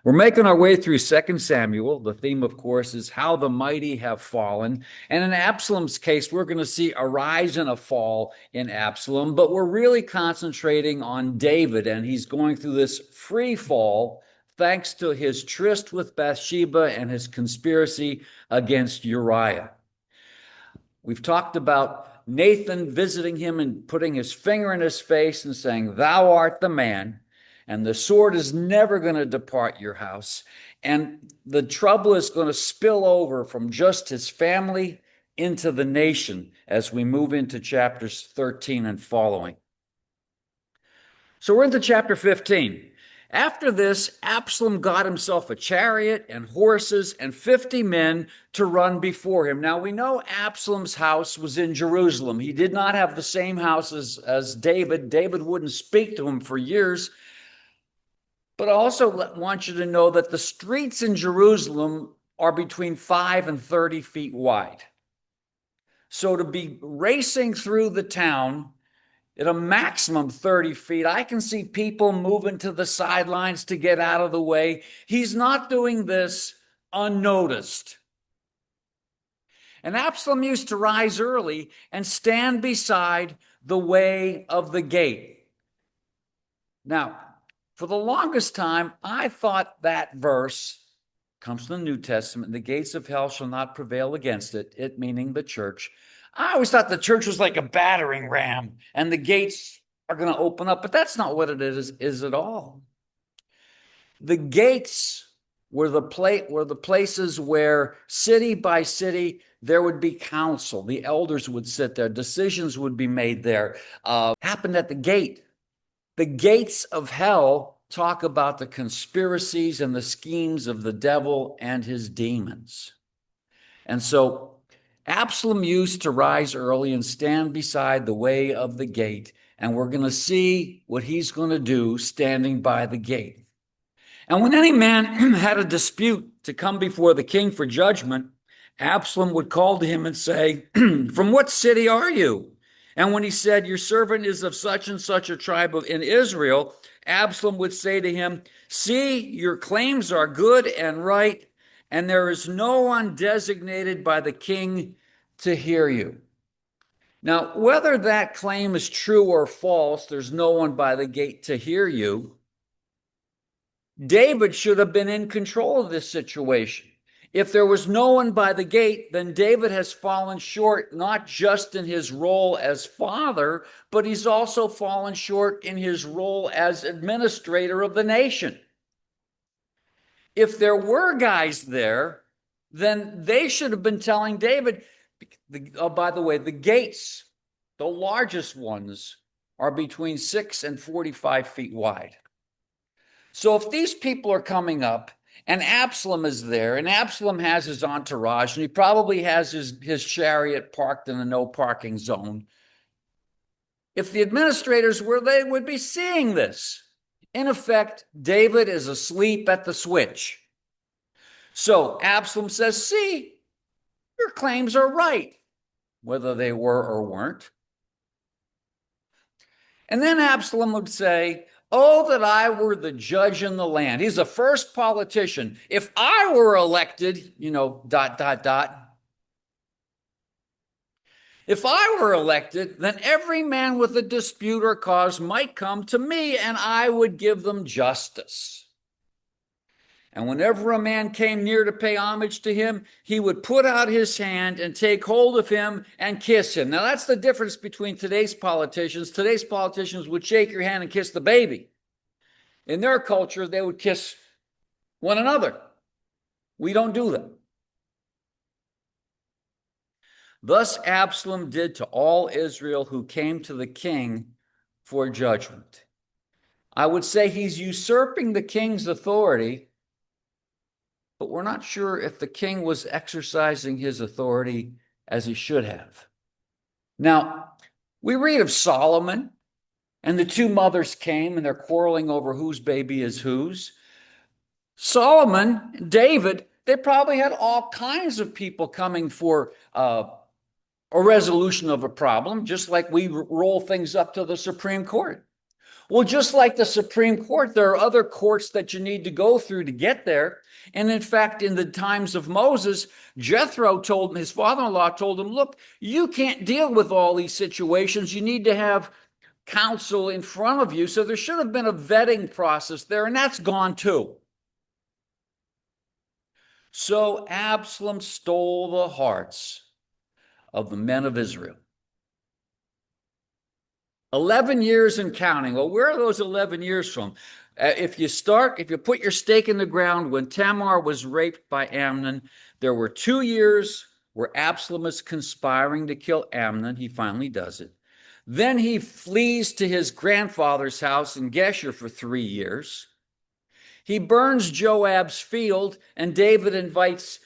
We're making our way through 2 Samuel. The theme, of course, is how the mighty have fallen. And in Absalom's case, we're going to see a rise and a fall in Absalom, but we're really concentrating on David, and he's going through this free fall thanks to his tryst with Bathsheba and his conspiracy against Uriah. We've talked about Nathan visiting him and putting his finger in his face and saying, "Thou art the man. And the sword is never going to depart your house." And the trouble is going to spill over from just his family into the nation as we move into chapters 13 and following. So we're into chapter 15. After this, Absalom got himself a chariot and horses and 50 men to run before him. Now we know Absalom's house was in Jerusalem. He did not have the same house as David. David wouldn't speak to him for years. But I also want you to know that the streets in Jerusalem are between 5 and 30 feet wide. So to be racing through the town at a maximum 30 feet, I can see people moving to the sidelines to get out of the way. He's not doing this unnoticed. And Absalom used to rise early and stand beside the way of the gate. Now, for the longest time, I thought that verse comes from the New Testament. The gates of hell shall not prevail against it, it meaning the church. I always thought the church was like a battering ram and the gates are going to open up, but that's not what it is at all. The gates were the places where city by city there would be council. The elders would sit there. Decisions would be made there. Happened at the gate. The gates of hell talk about the conspiracies and the schemes of the devil and his demons. And so Absalom used to rise early and stand beside the way of the gate. And we're going to see what he's going to do standing by the gate. And when any man had a dispute to come before the king for judgment, Absalom would call to him and say, "From what city are you?" And when he said, "Your servant is of such and such a tribe in Israel," Absalom would say to him, "See, your claims are good and right, and there is no one designated by the king to hear you." Now, whether that claim is true or false, there's no one by the gate to hear you. David should have been in control of this situation. If there was no one by the gate, then David has fallen short, not just in his role as father, but he's also fallen short in his role as administrator of the nation. If there were guys there, then they should have been telling David, by the way, the gates, the largest ones, are between 6 and 45 feet wide. So if these people are coming up, and Absalom is there, and Absalom has his entourage, and he probably has his chariot parked in a no parking zone. If the administrators were, they would be seeing this. In effect, David is asleep at the switch. So Absalom says, "See, your claims are right," whether they were or weren't. And then Absalom would say, "Oh, that I were the judge in the land." He's the first politician. If I were elected, If I were elected, then every man with a dispute or cause might come to me, and I would give them justice. And whenever a man came near to pay homage to him, he would put out his hand and take hold of him and kiss him. Now, that's the difference between today's politicians. Today's politicians would shake your hand and kiss the baby. In their culture, they would kiss one another. We don't do that. Thus Absalom did to all Israel who came to the king for judgment. I would say he's usurping the king's authority, but we're not sure if the king was exercising his authority as he should have. Now, we read of Solomon, and the two mothers came, and they're quarreling over whose baby is whose. Solomon, David, they probably had all kinds of people coming for a resolution of a problem, just like we roll things up to the Supreme Court. Well, just like the Supreme Court, there are other courts that you need to go through to get there. And in fact, in the times of Moses, Jethro told his father-in-law told him, look, you can't deal with all these situations. You need to have counsel in front of you. So there should have been a vetting process there, and that's gone too. So Absalom stole the hearts of the men of Israel. 11 years and counting. Well, where are those 11 years from? If you put your stake in the ground when Tamar was raped by Amnon, there were 2 years where Absalom is conspiring to kill Amnon. He finally does it. Then he flees to his grandfather's house in Geshur for 3 years. He burns Joab's field, and David invites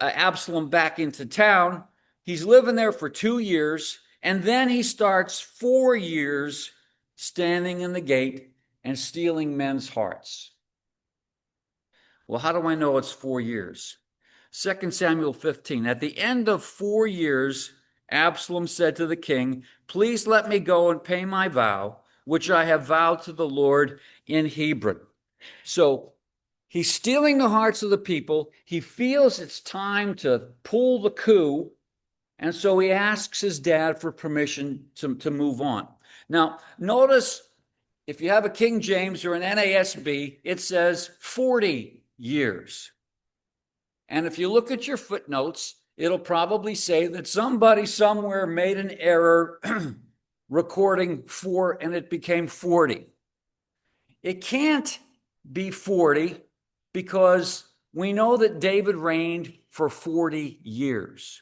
Absalom back into town. He's living there for 2 years, and then he starts 4 years standing in the gate and stealing men's hearts. Well, how do I know it's 4 years? 2 Samuel 15. At the end of 4 years, Absalom said to the king, please let me go and pay my vow, which I have vowed to the Lord in Hebron. So he's stealing the hearts of the people. He feels it's time to pull the coup. And so he asks his dad for permission to move on. Now, notice if you have a King James or an NASB, it says 40 years. And if you look at your footnotes, it'll probably say that somebody somewhere made an error recording 4 and it became 40. It can't be 40 because we know that David reigned for 40 years.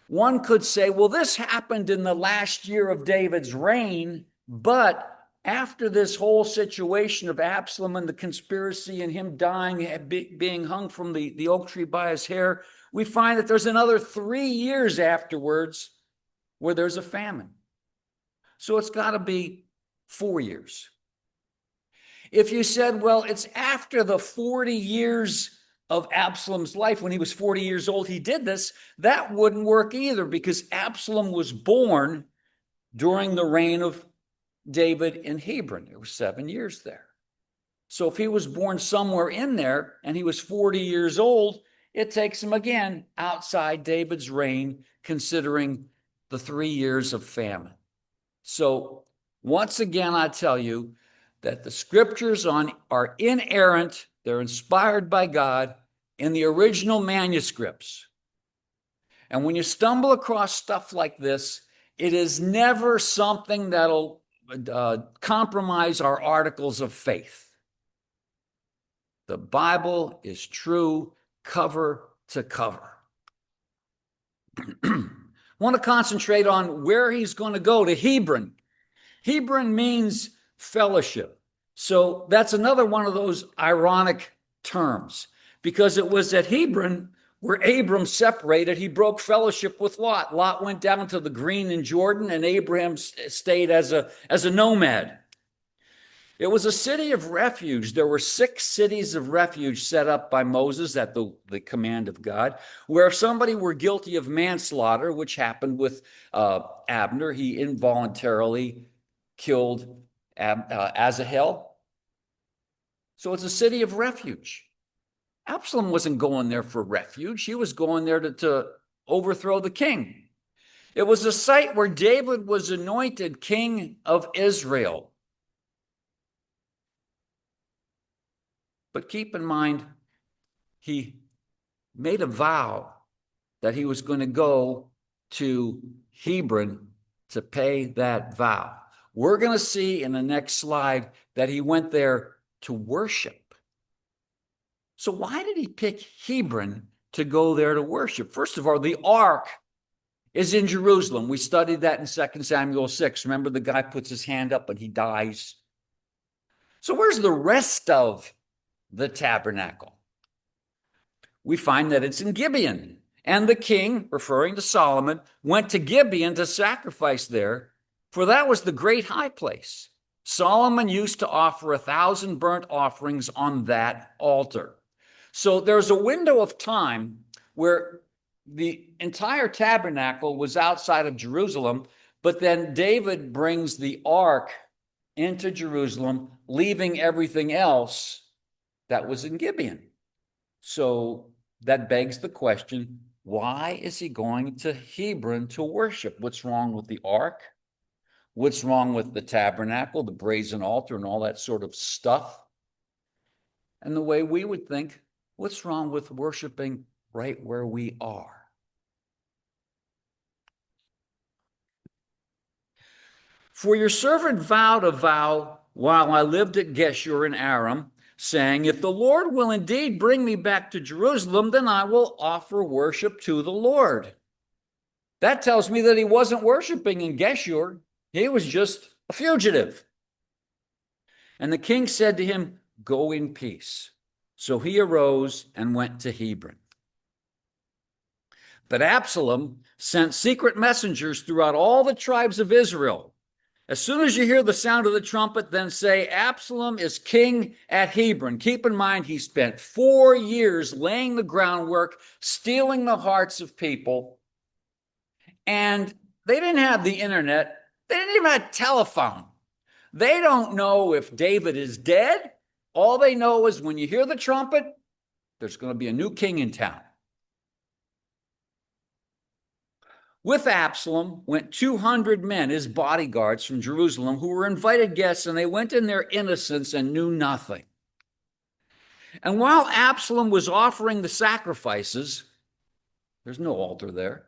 One could say, well, this happened in the last year of David's reign, but after this whole situation of Absalom and the conspiracy and him dying, being hung from the oak tree by his hair, we find that there's another 3 years afterwards where there's a famine. So it's got to be 4 years. If you said, well, it's after the 40 years of Absalom's life, when he was 40 years old, he did this, that wouldn't work either, because Absalom was born during the reign of David in Hebron. It was 7 years there. So if he was born somewhere in there and he was 40 years old, it takes him again outside David's reign, considering the 3 years of famine. So once again, I tell you that the scriptures are inerrant. They're inspired by God in the original manuscripts. And when you stumble across stuff like this, it is never something that'll compromise our articles of faith. The Bible is true cover to cover. I want to concentrate on where he's going to go, to Hebron. Hebron means fellowship. So that's another one of those ironic terms, because it was at Hebron where Abram separated. He broke fellowship with Lot. Lot went down to the green in Jordan, and Abraham stayed as a nomad. It was a city of refuge. There were 6 cities of refuge set up by Moses at the command of God, where if somebody were guilty of manslaughter, which happened with Abner, he involuntarily killed Asahel. So it's a city of refuge. Absalom wasn't going there for refuge. He was going there to overthrow the king. It was a site where David was anointed king of Israel. But keep in mind, he made a vow that he was going to go to Hebron to pay that vow. We're going to see in the next slide that he went there to worship. So why did he pick Hebron to go there to worship? First of all, the ark is in Jerusalem. We studied that in 2 Samuel 6. Remember, the guy puts his hand up and he dies. So where's the rest of the tabernacle? We find that it's in Gibeon. And the king, referring to Solomon, went to Gibeon to sacrifice there, for that was the great high place. Solomon used to offer 1,000 burnt offerings on that altar. So there's a window of time where the entire tabernacle was outside of Jerusalem, but then David brings the ark into Jerusalem, leaving everything else that was in Gibeon. So that begs the question, why is he going to Hebron to worship? What's wrong with the ark? What's wrong with the tabernacle, the brazen altar, and all that sort of stuff? And the way we would think, what's wrong with worshiping right where we are? For your servant vowed a vow while I lived at Geshur in Aram, saying, if the Lord will indeed bring me back to Jerusalem, then I will offer worship to the Lord. That tells me that he wasn't worshiping in Geshur. He was just a fugitive. And the king said to him, go in peace. So he arose and went to Hebron. But Absalom sent secret messengers throughout all the tribes of Israel. As soon as you hear the sound of the trumpet, then say, Absalom is king at Hebron. Keep in mind, he spent 4 years laying the groundwork, stealing the hearts of people. And they didn't have the internet. They didn't even have a telephone. They don't know if David is dead. All they know is when you hear the trumpet, there's going to be a new king in town. With Absalom went 200 men, his bodyguards from Jerusalem, who were invited guests, and they went in their innocence and knew nothing. And while Absalom was offering the sacrifices, there's no altar there.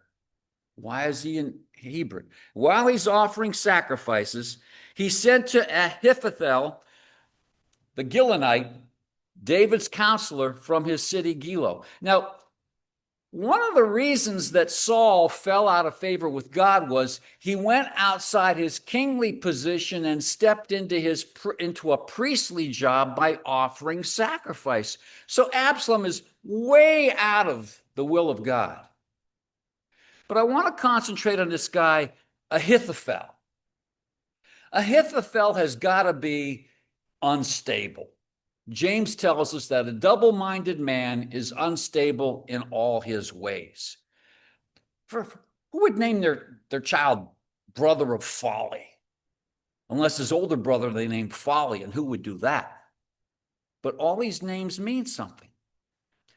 Why is he in Hebron? While he's offering sacrifices, he sent to Ahithophel, the Gilonite, David's counselor from his city Gilo. Now, one of the reasons that Saul fell out of favor with God was he went outside his kingly position and stepped into a priestly job by offering sacrifice. So Absalom is way out of the will of God. But I want to concentrate on this guy, Ahithophel. Ahithophel has got to be unstable. James tells us that a double-minded man is unstable in all his ways. Who would name their child brother of folly? Unless his older brother they named Folly, and who would do that? But all these names mean something.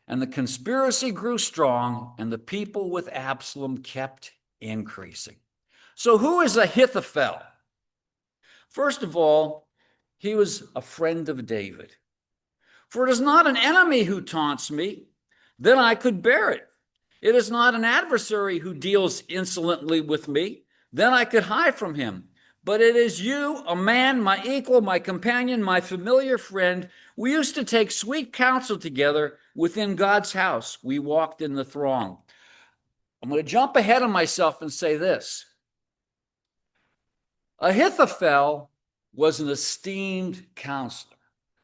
And the conspiracy grew strong, and the people with Absalom kept increasing. So who is Ahithophel? First of all, he was a friend of David. For it is not an enemy who taunts me, then I could bear it. It is not an adversary who deals insolently with me, then I could hide from him. But it is you, a man, my equal, my companion, my familiar friend. We used to take sweet counsel together within God's house. We walked in the throng. I'm going to jump ahead of myself and say this. Ahithophel was an esteemed counselor.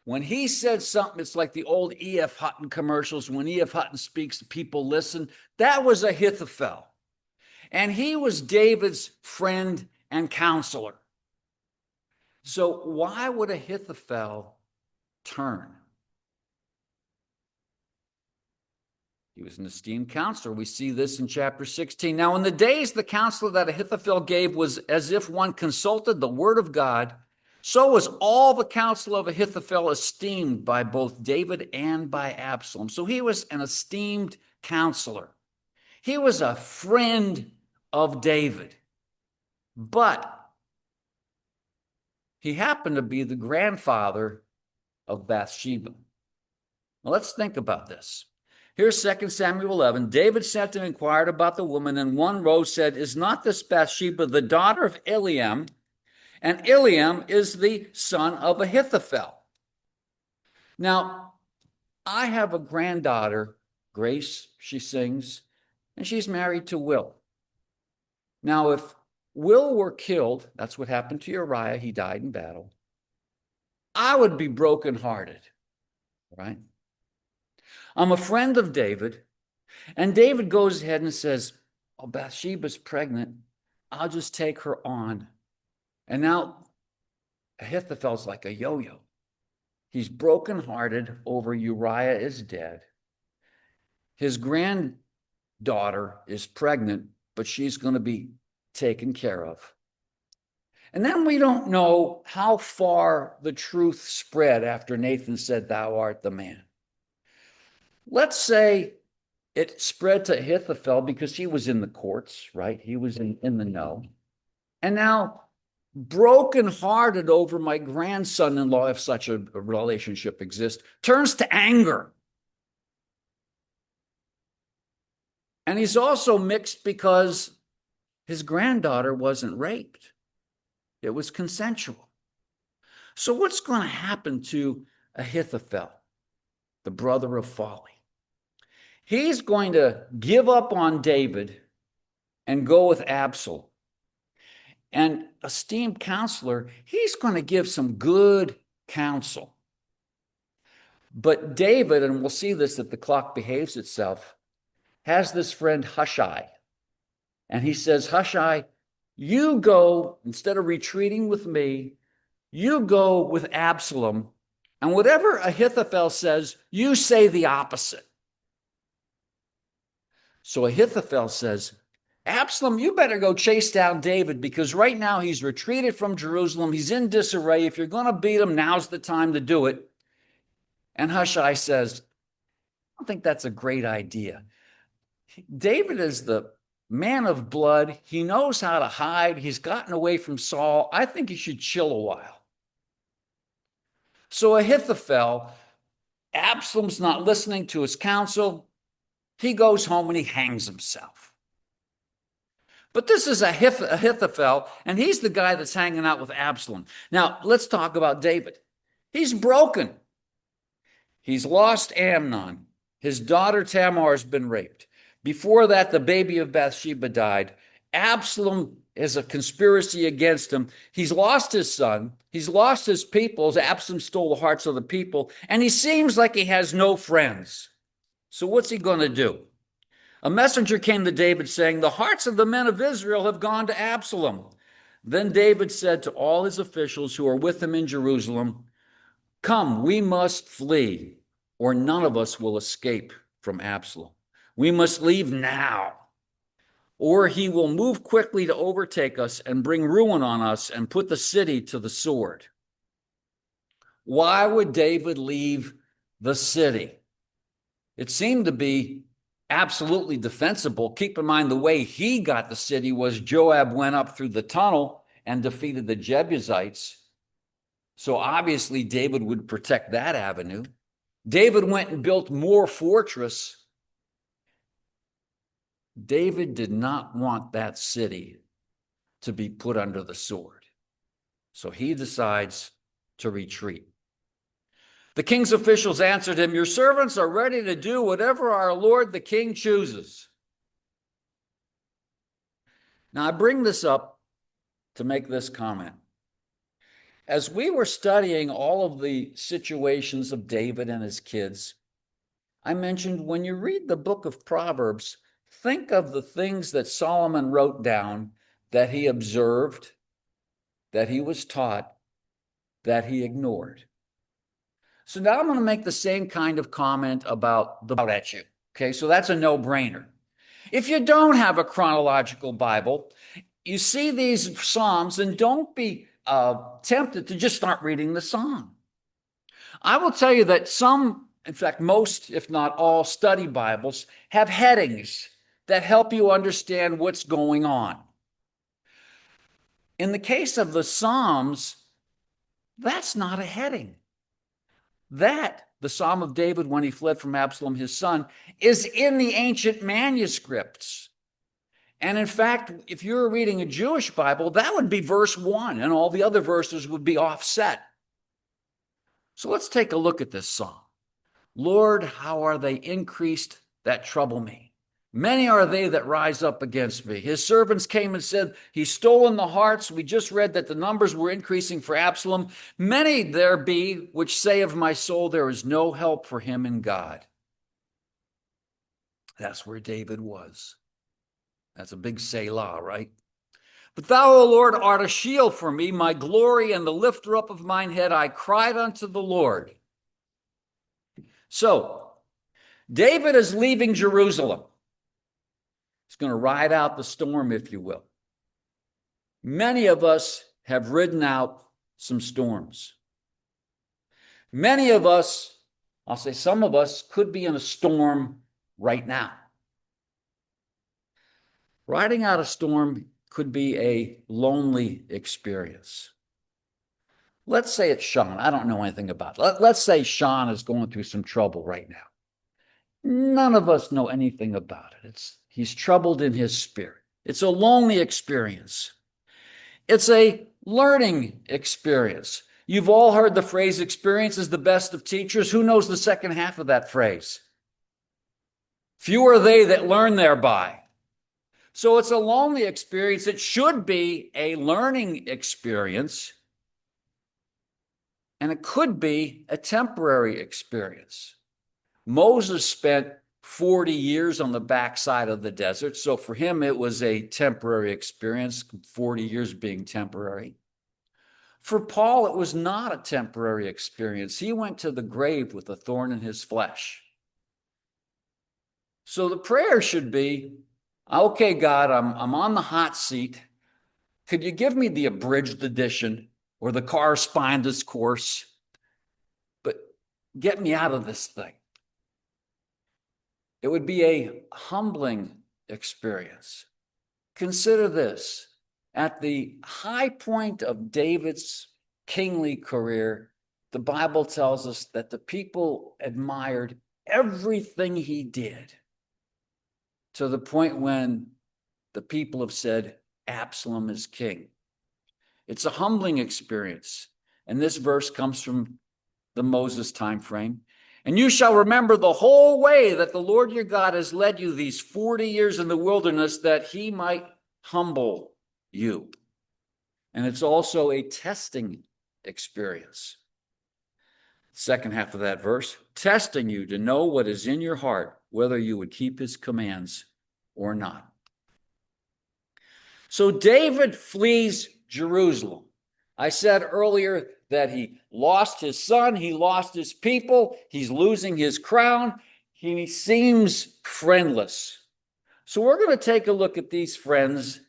When he said something, it's like the old E.F. Hutton commercials. When E.F. Hutton speaks, the people listen. That was Ahithophel. And he was David's friend and counselor. So why would Ahithophel turn? He was an esteemed counselor. We see this in chapter 16. Now, in the days, the counsel that Ahithophel gave was as if one consulted the word of God. So was all the counsel of Ahithophel esteemed by both David and by Absalom. So he was an esteemed counselor. He was a friend of David. But he happened to be the grandfather of Bathsheba. Now let's think about this. Here's 2 Samuel 11. David sent and inquired about the woman, and one rose said, is not this Bathsheba the daughter of Eliam? And Eliam is the son of Ahithophel. Now, I have a granddaughter, Grace, she sings, and she's married to Will. Now, if Will were killed, that's what happened to Uriah, he died in battle, I would be brokenhearted, right? I'm a friend of David, and David goes ahead and says, oh, Bathsheba's pregnant. I'll just take her on. And now Ahithophel's like a yo-yo. He's brokenhearted over Uriah is dead. His granddaughter is pregnant, but she's going to be taken care of. And then we don't know how far the truth spread after Nathan said, "Thou art the man." Let's say it spread to Ahithophel because he was in the courts, right? He was in the know. And now, brokenhearted over my grandson-in-law, if such a relationship exists, turns to anger. And he's also mixed because his granddaughter wasn't raped. It was consensual. So what's going to happen to Ahithophel, the brother of folly? He's going to give up on David and go with Absalom. And esteemed counselor, he's going to give some good counsel. But David, and we'll see this if the clock behaves itself, has this friend Hushai. And he says, Hushai, you go, instead of retreating with me, you go with Absalom. And whatever Ahithophel says, you say the opposite. So Ahithophel says, Absalom, you better go chase down David because right now he's retreated from Jerusalem. He's in disarray. If you're going to beat him, now's the time to do it. And Hushai says, I don't think that's a great idea. David is the man of blood. He knows how to hide. He's gotten away from Saul. I think he should chill a while. So Ahithophel, Absalom's not listening to his counsel. He goes home and he hangs himself. But this is Ahithophel, and he's the guy that's hanging out with Absalom. Now, let's talk about David. He's broken. He's lost Amnon. His daughter Tamar has been raped. Before that, the baby of Bathsheba died. Absalom is a conspiracy against him. He's lost his son. He's lost his people. Absalom stole the hearts of the people, and he seems like he has no friends. So what's he going to do? A messenger came to David saying, the hearts of the men of Israel have gone to Absalom. Then David said to all his officials who are with him in Jerusalem, come, we must flee, or none of us will escape from Absalom. We must leave now, or he will move quickly to overtake us and bring ruin on us and put the city to the sword. Why would David leave the city? It seemed to be absolutely defensible. Keep in mind, the way he got the city was Joab went up through the tunnel and defeated the Jebusites. So obviously David would protect that avenue. David went and built more fortress. David did not want that city to be put under the sword. So he decides to retreat. The king's officials answered him, your servants are ready to do whatever our lord the king chooses. Now, I bring this up to make this comment. As we were studying all of the situations of David and his kids, I mentioned when you read the book of Proverbs, think of the things that Solomon wrote down that he observed, that he was taught, that he ignored. So now I'm going to make the same kind of comment about at you. Okay, so that's a no-brainer. If you don't have a chronological Bible, you see these Psalms and don't be tempted to just start reading the Psalm. I will tell you that some, in fact, most, if not all, study Bibles have headings that help you understand what's going on. In the case of the Psalms, that's not a heading. That, the Psalm of David when he fled from Absalom, his son, is in the ancient manuscripts. And in fact, if you're reading a Jewish Bible, that would be verse 1, and all the other verses would be offset. So let's take a look at this psalm. Lord, how are they increased that trouble me? Many are they that rise up against me. His servants came and said, he's stolen the hearts. We just read that the numbers were increasing for Absalom. Many there be which say of my soul, there is no help for him in God. That's where David was. That's a big Selah, right? But thou, O Lord, art a shield for me, my glory and the lifter up of mine head. I cried unto the Lord. So, David is leaving Jerusalem. He's going to ride out the storm, if you will. Many of us have ridden out some storms. Many of us, I'll say some of us, could be in a storm right now. Riding out a storm could be a lonely experience. Let's say it's Sean. I don't know anything about it. Let's say Sean is going through some trouble right now. None of us know anything about it. He's troubled in his spirit. It's a lonely experience. It's a learning experience. You've all heard the phrase, experience is the best of teachers. Who knows the second half of that phrase? Few are they that learn thereby. So it's a lonely experience. It should be a learning experience. And it could be a temporary experience. Moses spent 40 years on the backside of the desert. So for him, it was a temporary experience, 40 years being temporary. For Paul, it was not a temporary experience. He went to the grave with a thorn in his flesh. So the prayer should be, okay, God, I'm on the hot seat. Could you give me the abridged edition or the correspondence course? But get me out of this thing. It would be a humbling experience. Consider this. At the high point of David's kingly career, the Bible tells us that the people admired everything he did, to the point when the people have said, Absalom is king. It's a humbling experience. And this verse comes from the Moses time frame. And you shall remember the whole way that the Lord your God has led you these 40 years in the wilderness, that he might humble you. And it's also a testing experience. Second half of that verse, testing you to know what is in your heart, whether you would keep his commands or not. So David flees Jerusalem. I said earlier that he lost his son, he lost his people, he's losing his crown, he seems friendless. So we're going to take a look at these friends,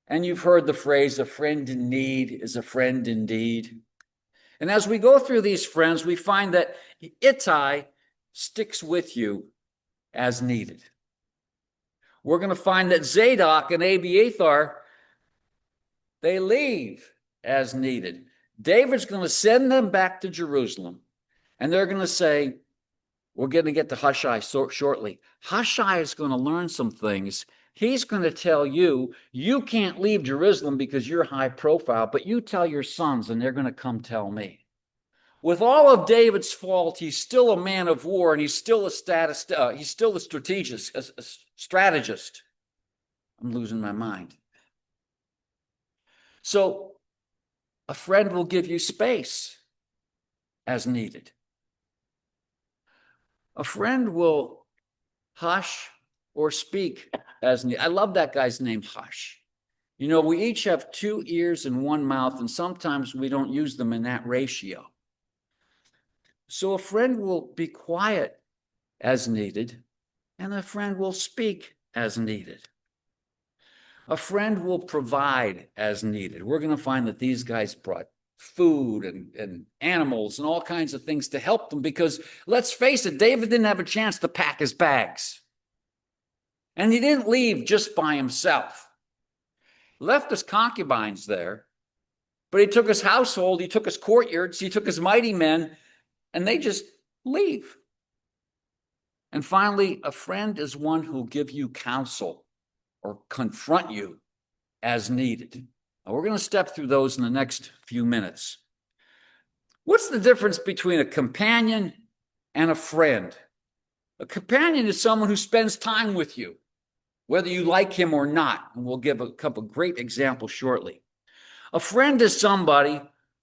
and you've heard the phrase, a friend in need is a friend indeed. And as we go through these friends, we find that Ittai sticks with you as needed. We're going to find that Zadok and Abiathar, they leave as needed. David's going to send them back to Jerusalem, and they're going to say, we're going to get to Hushai shortly. Hushai is going to learn some things. He's going to tell you, you can't leave Jerusalem because you're high profile, but you tell your sons and they're going to come tell me. With all of David's fault, he's still a man of war, and he's still a strategist. I'm losing my mind. So a friend will give you space as needed. A friend will hush or speak as needed. I love that guy's name, Hush. You know, we each have 2 ears and 1 mouth, and sometimes we don't use them in that ratio. So a friend will be quiet as needed, and a friend will speak as needed. A friend will provide as needed. We're going to find that these guys brought food and animals and all kinds of things to help them, because let's face it, David didn't have a chance to pack his bags. And he didn't leave just by himself. He left his concubines there, but he took his household, he took his courtyards, he took his mighty men, and they just leave. And finally, a friend is one who'll give you counsel or confront you as needed. Now, we're going to step through those in the next few minutes. What's the difference between a companion and a friend? A companion is someone who spends time with you, whether you like him or not. And we'll give a couple of great examples shortly. A friend is somebody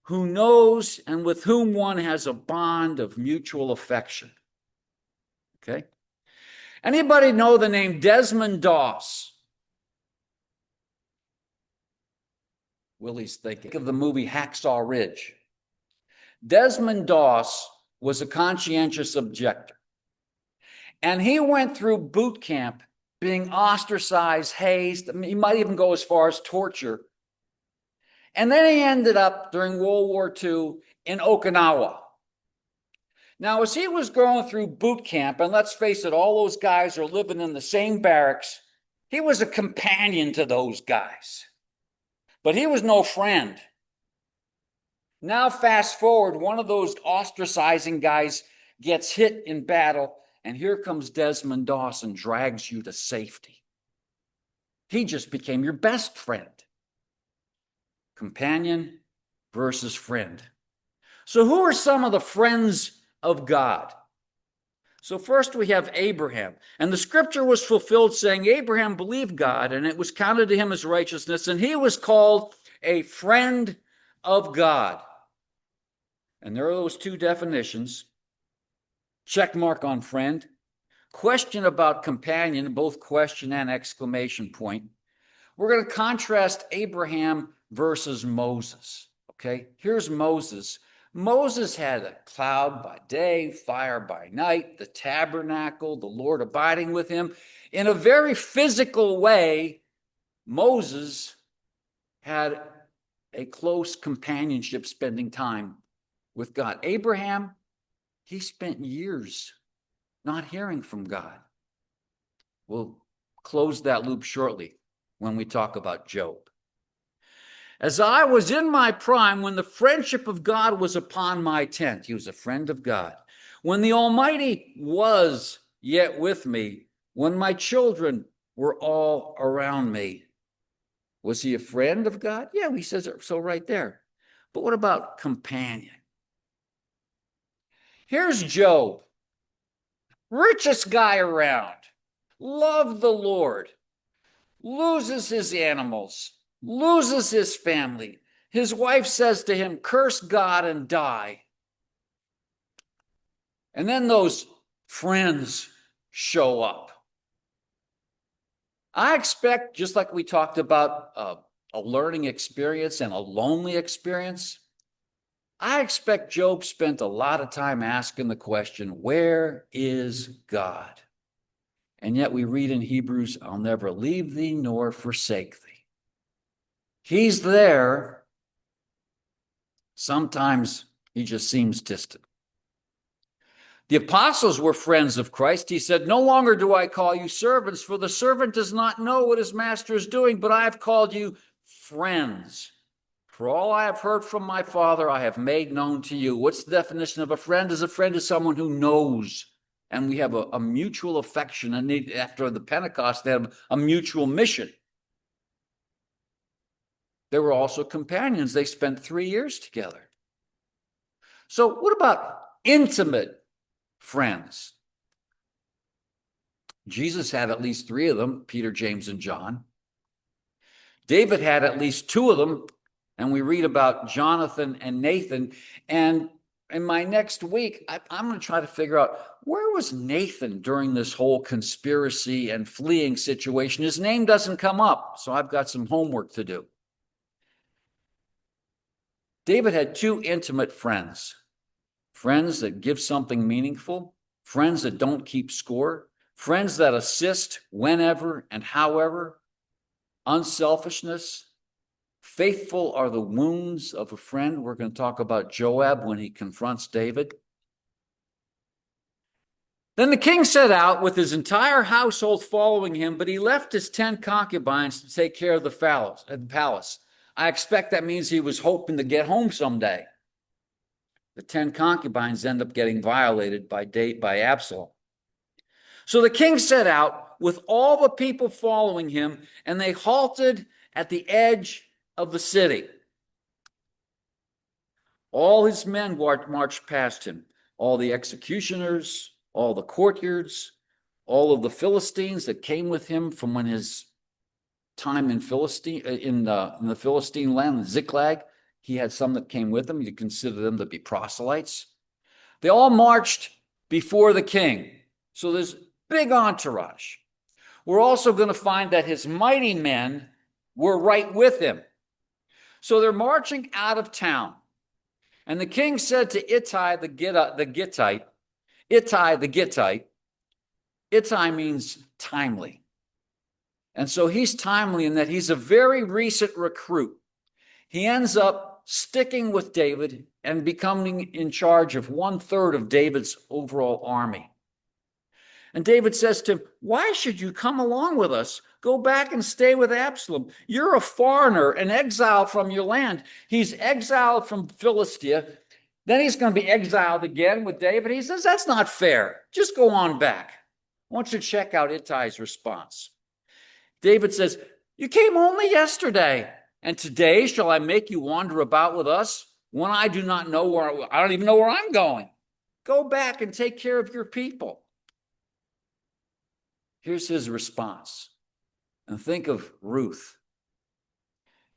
who knows and with whom one has a bond of mutual affection. Okay? Anybody know the name Desmond Doss? Willie's thinking of the movie Hacksaw Ridge. Desmond Doss was a conscientious objector. And he went through boot camp being ostracized, hazed. He might even go as far as torture. And then he ended up during World War II in Okinawa. Now, as he was going through boot camp, and let's face it, all those guys are living in the same barracks, he was a companion to those guys, but he was no friend. Now, fast forward, one of those ostracizing guys gets hit in battle, and here comes Desmond Doss and drags you to safety. He just became your best friend. Companion versus friend. So who are some of the friends of God? So first we have Abraham. And the scripture was fulfilled saying, Abraham believed God, and it was counted to him as righteousness, and he was called a friend of God. And there are those two definitions. Check mark on friend. Question about companion, both question and exclamation point. We're going to contrast Abraham versus Moses. Okay, here's Moses. Moses had a cloud by day, fire by night, the tabernacle, the Lord abiding with him. In a very physical way, Moses had a close companionship, spending time with God. Abraham, he spent years not hearing from God. We'll close that loop shortly when we talk about Job. As I was in my prime, when the friendship of God was upon my tent, he was a friend of God. When the Almighty was yet with me, when my children were all around me, was he a friend of God? Yeah, he says it so right there. But what about companion? Here's Job, richest guy around, loved the Lord, loses his animals, loses his family. His wife says to him, curse God and die. And then those friends show up. I expect, just like we talked about a learning experience and a lonely experience, I expect Job spent a lot of time asking the question, where is God? And yet we read in Hebrews, I'll never leave thee nor forsake thee. He's there. Sometimes he just seems distant. The apostles were friends of Christ. He said, no longer do I call you servants, for the servant does not know what his master is doing, but I have called you friends. For all I have heard from my Father, I have made known to you. What's the definition of a friend? A friend is someone who knows, and we have a mutual affection. And after the Pentecost, they have a mutual mission. They were also companions. They spent 3 years together. So what about intimate friends? Jesus had at least 3 of them, Peter, James, and John. David had at least 2 of them, and we read about Jonathan and Nathan. And in my next week, I'm going to try to figure out, where was Nathan during this whole conspiracy and fleeing situation? His name doesn't come up, so I've got some homework to do. David had 2 intimate friends. Friends that give something meaningful, friends that don't keep score, friends that assist whenever and however, unselfishness. Faithful are the wounds of a friend. We're going to talk about Joab when he confronts David. Then the king set out with his entire household following him, but he left his 10 concubines to take care of the palace. I expect that means he was hoping to get home someday. The 10 concubines end up getting violated by Absalom. So the king set out with all the people following him, and they halted at the edge of the city. All his men marched past him, all the executioners, all the courtiers, all of the Philistines that came with him from when his time in the Philistine land, Ziklag. He had some that came with him. You consider them to be proselytes. They all marched before the king. So there's big entourage. We're also going to find that his mighty men were right with him. So they're marching out of town. And the king said to Ittai the Gittite, Ittai means timely. And so he's timely in that he's a very recent recruit. he ends up sticking with David and becoming in charge of 1/3 of David's overall army. And David says to him, "Why should you come along with us? Go back and stay with Absalom. You're a foreigner, an exile from your land." He's exiled from Philistia. Then he's going to be exiled again with David. He says, "That's not fair. Just go on back." I want you to check out Ittai's response. David says, "You came only yesterday, and today shall I make you wander about with us when I do not know where, I don't even know where I'm going? Go back and take care of your people." Here's his response. And think of Ruth.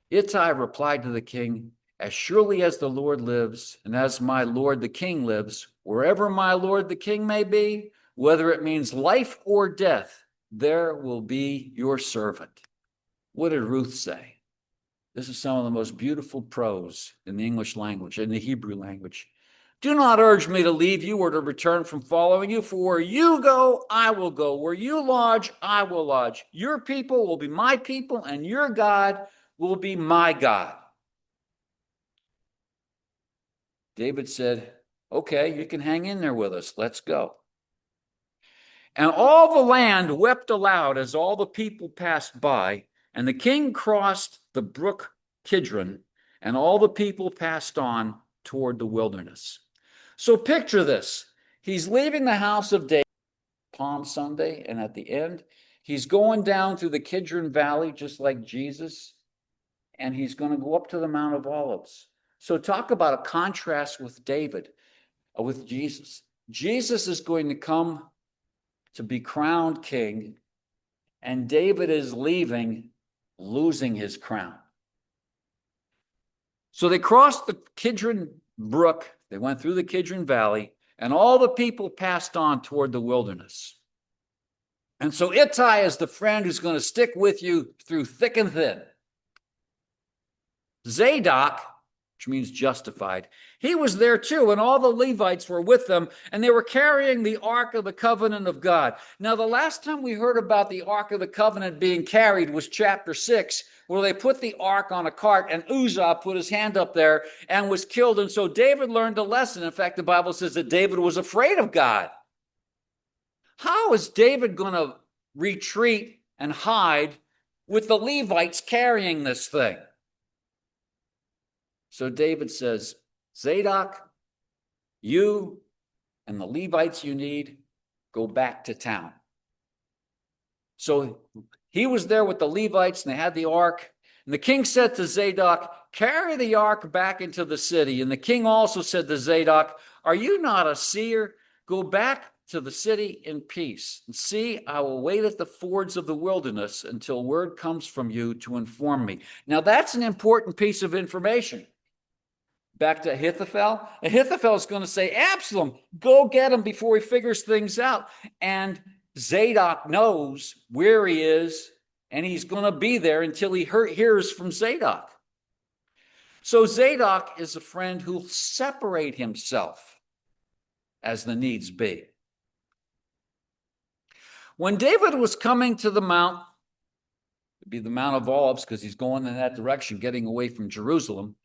Ittai replied to the king, "As surely as the Lord lives, and as my lord the king lives, wherever my lord the king may be, whether it means life or death, there will be your servant." What did Ruth say? This is some of the most beautiful prose in the English language, in the Hebrew language. "Do not urge me to leave you or to return from following you, for where you go, I will go. Where you lodge, I will lodge. Your people will be my people, and your God will be my God." David said, "Okay, you can hang in there with us. Let's go." And all the land wept aloud as all the people passed by, and the king crossed the brook Kidron, and all the people passed on toward the wilderness. So picture this. He's leaving the house of David, Palm Sunday, and at the end, he's going down through the Kidron Valley, just like Jesus, and he's going to go up to the Mount of Olives. So talk about a contrast with David, with Jesus. Jesus is going to come to be crowned king, and David is leaving, losing his crown. So they crossed the Kidron Brook, they went through the Kidron Valley, and all the people passed on toward the wilderness. And so Ittai is the friend who's going to stick with you through thick and thin. Zadok, which means justified, he was there too, and all the Levites were with them, and they were carrying the Ark of the Covenant of God. Now, the last time we heard about the Ark of the Covenant being carried was chapter 6, where they put the Ark on a cart, and Uzzah put his hand up there and was killed. And so David learned a lesson. In fact, the Bible says that David was afraid of God. How is David going to retreat and hide with the Levites carrying this thing? So David says, "Zadok, you and the Levites you need, go back to town." So he was there with the Levites, and they had the ark. And the king said to Zadok, "Carry the ark back into the city." And the king also said to Zadok, "Are you not a seer? Go back to the city in peace. And see, I will wait at the fords of the wilderness until word comes from you to inform me." Now that's an important piece of information. Back to Ahithophel. Ahithophel is going to say, "Absalom, go get him before he figures things out." And Zadok knows where he is, and he's going to be there until he hears from Zadok. So Zadok is a friend who'll separate himself as the needs be. When David was coming to the mount, it'd be the Mount of Olives because he's going in that direction, getting away from Jerusalem.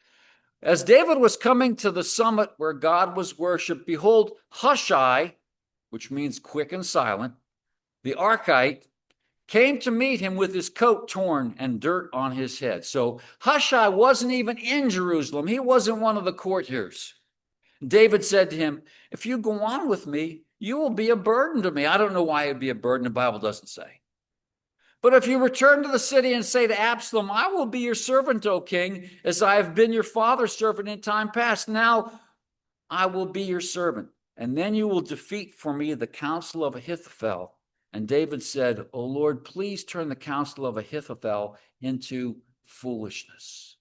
As David was coming to the summit where God was worshipped, behold, Hushai, which means quick and silent, the Archite, came to meet him with his coat torn and dirt on his head. So Hushai wasn't even in Jerusalem. He wasn't one of the courtiers. David said to him, "If you go on with me, you will be a burden to me." I don't know why it'd be a burden. The Bible doesn't say. "But if you return to the city and say to Absalom, 'I will be your servant, O king, as I have been your father's servant in time past, now I will be your servant. And then you will defeat for me the counsel of Ahithophel.' And David said, 'O Lord, please turn the counsel of Ahithophel into foolishness.'"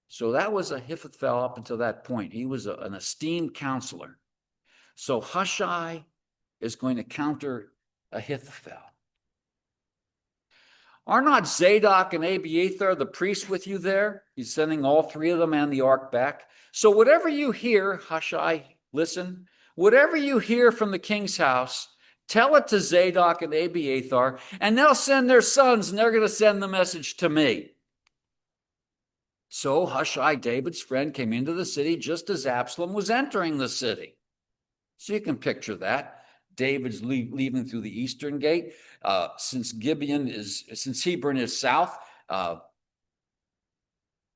So that was Ahithophel up until that point. He was an esteemed counselor. So Hushai is going to counter Ahithophel. "Are not Zadok and Abiathar the priests with you there?" He's sending all three of them and the ark back. "So whatever you hear," Hushai, listen, "whatever you hear from the king's house, tell it to Zadok and Abiathar, and they'll send their sons, and they're going to send the message to me." So Hushai, David's friend, came into the city just as Absalom was entering the city. So you can picture that. David's leaving through the eastern gate. Since Hebron is south,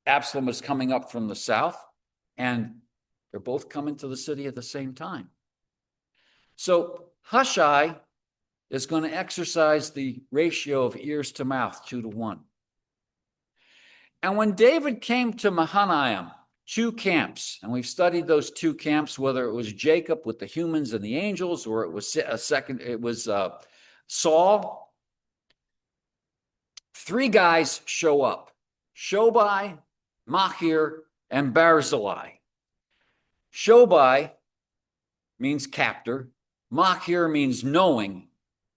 Absalom is coming up from the south, and they're both coming to the city at the same time. So Hushai is going to exercise the ratio of ears to mouth, 2-1. And when David came to Mahanaim, 2 camps, and we've studied those 2 camps, whether it was Jacob with the humans and the angels, or it was Saul. 3 guys show up: Shobai, Machir, and Barzillai. Shobai means captor. Machir means knowing.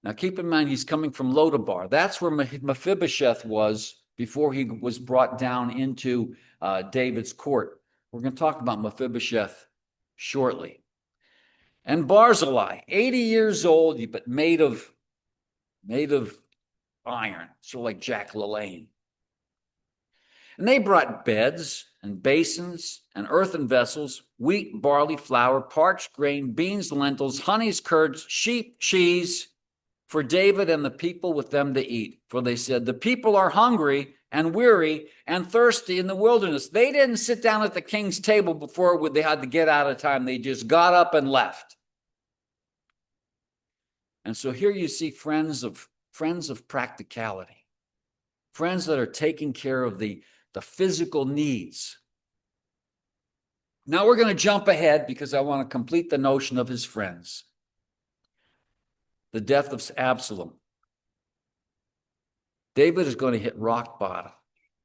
Now keep in mind, he's coming from Lodabar. That's where Mephibosheth was before he was brought down into David's court. We're going to talk about Mephibosheth shortly. And Barzillai, 80 years old, but made of iron, sort of like Jack LaLanne. And they brought beds and basins and earthen vessels, wheat, barley, flour, parched grain, beans, lentils, honeys, curds, sheep, cheese, for David and the people with them to eat. For they said, the people are hungry and weary and thirsty in the wilderness. They didn't sit down at the king's table before they had to get out of time. They just got up and left. And so here you see friends of practicality, friends that are taking care of the physical needs. Now we're going to jump ahead because I want to complete the notion of his friends. The death of Absalom. David is going to hit rock bottom.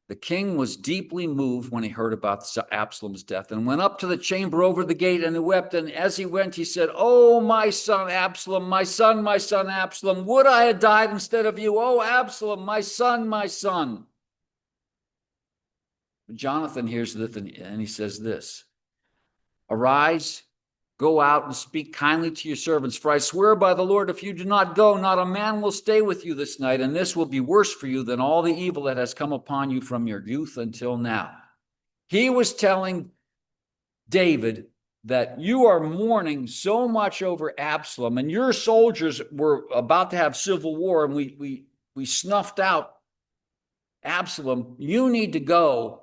The king was deeply moved when he heard about Absalom's death and went up to the chamber over the gate, and he wept. And as he went, he said, oh, my son Absalom, my son Absalom, would I had died instead of you. Oh, Absalom, my son, my son. Jonathan hears this and he says this, arise, go out and speak kindly to your servants, for I swear by the Lord, if you do not go, not a man will stay with you this night, and this will be worse for you than all the evil that has come upon you from your youth until now. He was telling David that you are mourning so much over Absalom, and your soldiers were about to have civil war, and we snuffed out Absalom. You need to go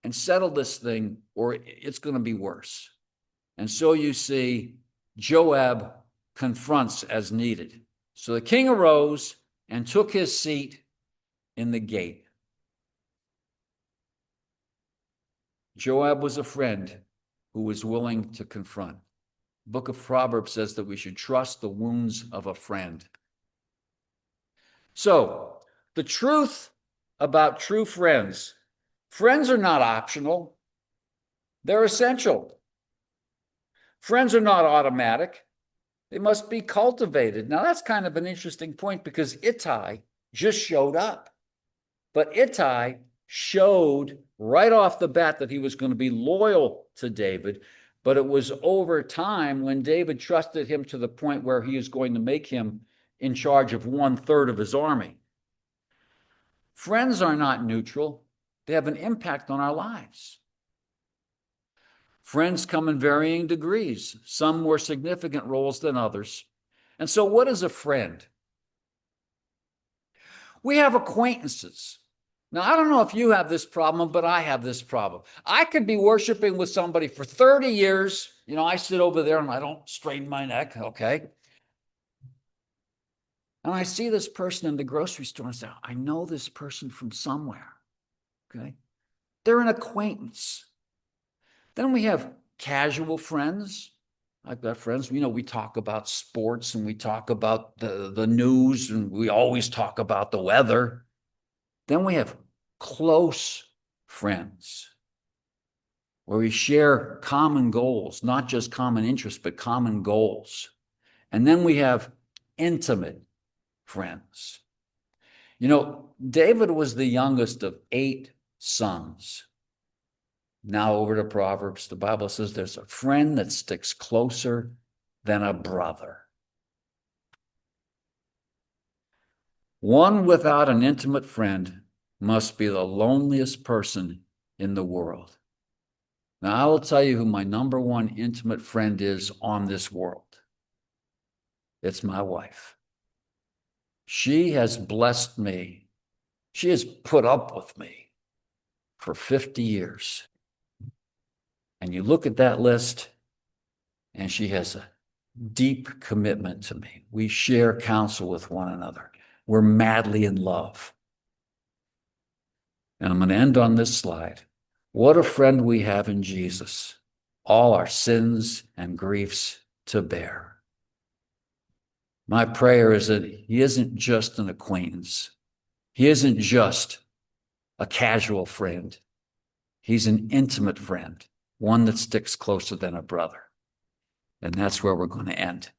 and settle this thing, or it's going to be worse. And so you see, Joab confronts as needed. So the king arose and took his seat in the gate. Joab was a friend who was willing to confront. The book of Proverbs says that we should trust the wounds of a friend. So, the truth about true friends. Friends are not optional. They're essential. Friends are not automatic. They must be cultivated. Now, that's kind of an interesting point because Ittai just showed up. But Ittai showed right off the bat that he was going to be loyal to David. But it was over time when David trusted him to the point where he is going to make him in charge of 1/3 of his army. Friends are not neutral. They have an impact on our lives. Friends come in varying degrees, some more significant roles than others. And so what is a friend? We have acquaintances. Now, I don't know if you have this problem, but I have this problem. I could be worshiping with somebody for 30 years. You know, I sit over there and I don't straighten my neck, okay? And I see this person in the grocery store and I say, I know this person from somewhere. Okay, they're an acquaintance. Then we have casual friends. I've got friends, you know, we talk about sports and we talk about the news and we always talk about the weather. Then we have close friends where we share common goals, not just common interests, but common goals. And then we have intimate friends. You know, David was the youngest of 8 sons. Now over to Proverbs. The Bible says there's a friend that sticks closer than a brother. One without an intimate friend must be the loneliest person in the world. Now, I will tell you who my number one intimate friend is on this world. It's my wife. She has blessed me. She has put up with me for 50 years. And you look at that list, and she has a deep commitment to me. We share counsel with one another. We're madly in love. And I'm going to end on this slide. What a friend we have in Jesus, all our sins and griefs to bear. My prayer is that he isn't just an acquaintance. He isn't just a casual friend. He's an intimate friend, one that sticks closer than a brother. And that's where we're going to end.